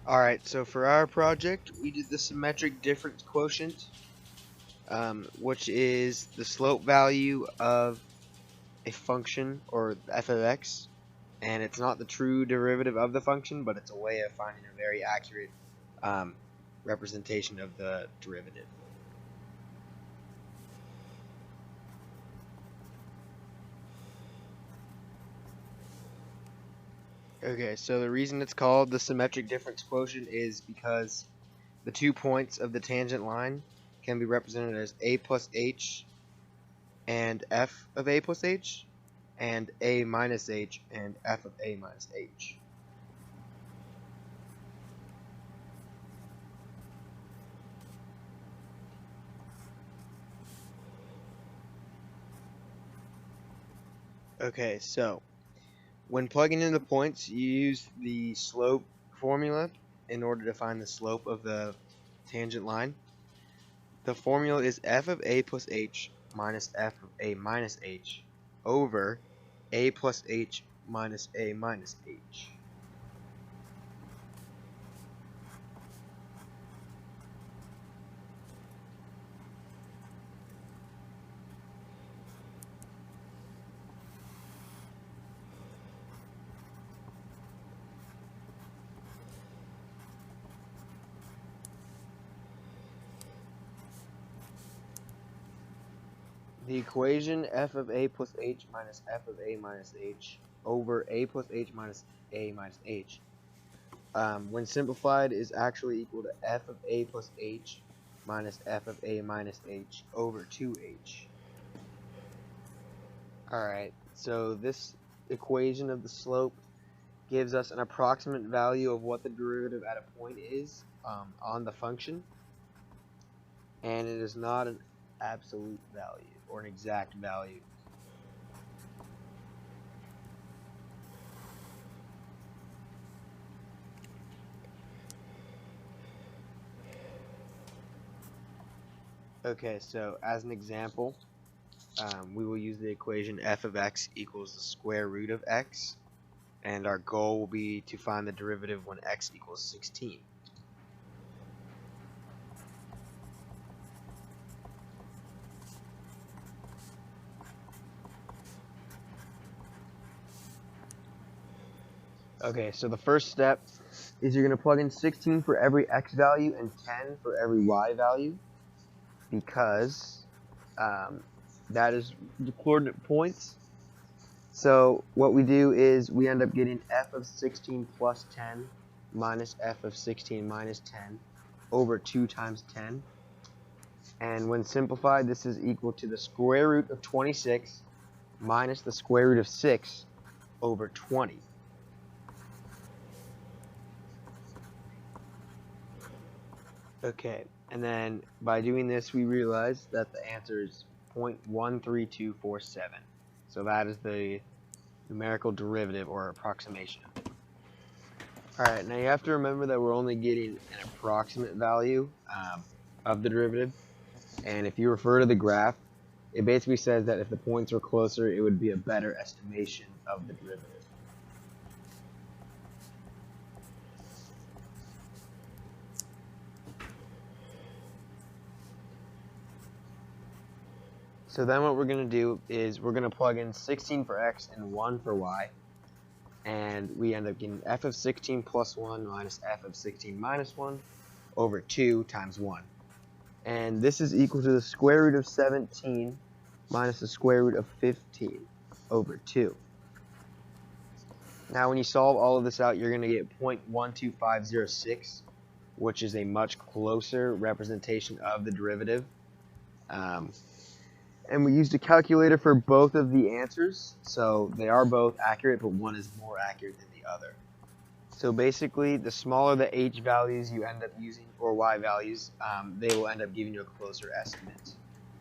Alright, so for our project, we did the symmetric difference quotient, which is the slope value of a function, or f of x, and it's not the true derivative of the function, but it's a way of finding a very accurate um, representation of the derivative. Okay, so the reason it's called the symmetric difference quotient is because the 2 points of the tangent line can be represented as a plus h and f of a plus h, and a minus h and f of a minus h. Okay, so when plugging in the points, you use the slope formula in order to find the slope of the tangent line. The formula is f of a plus h minus f of a minus h over a plus h minus a minus h. The equation f of a plus h minus f of a minus h over a plus h minus a minus h, when simplified, is actually equal to f of a plus h minus f of a minus h over 2h. Alright, so this equation of the slope gives us an approximate value of what the derivative at a point is on the function, and it is not an absolute value or an exact value. Okay, so as an example, we will use the equation f of x equals the square root of x, and our goal will be to find the derivative when x equals 16. Okay, so the first step is you're going to plug in 16 for every x value and 10 for every y value, because that is the coordinate points. So what we do is we end up getting f of 16 plus 10 minus f of 16 minus 10 over 2 times 10. And when simplified, this is equal to the square root of 26 minus the square root of 6 over 20. Okay, and then by doing this, we realize that the answer is 0.13247. So that is the numerical derivative or approximation. Alright, now you have to remember that we're only getting an approximate value of the derivative. And if you refer to the graph, it basically says that if the points were closer, it would be a better estimation of the derivative. So then what we're going to do is we're going to plug in 16 for x and 1 for y. And we end up getting f of 16 plus 1 minus f of 16 minus 1 over 2 times 1. And this is equal to the square root of 17 minus the square root of 15 over 2. Now when you solve all of this out, you're going to get 0.12506, which is a much closer representation of the derivative. And we used a calculator for both of the answers, so they are both accurate, but one is more accurate than the other. So basically, the smaller the h values you end up using, or y values, they will end up giving you a closer estimate.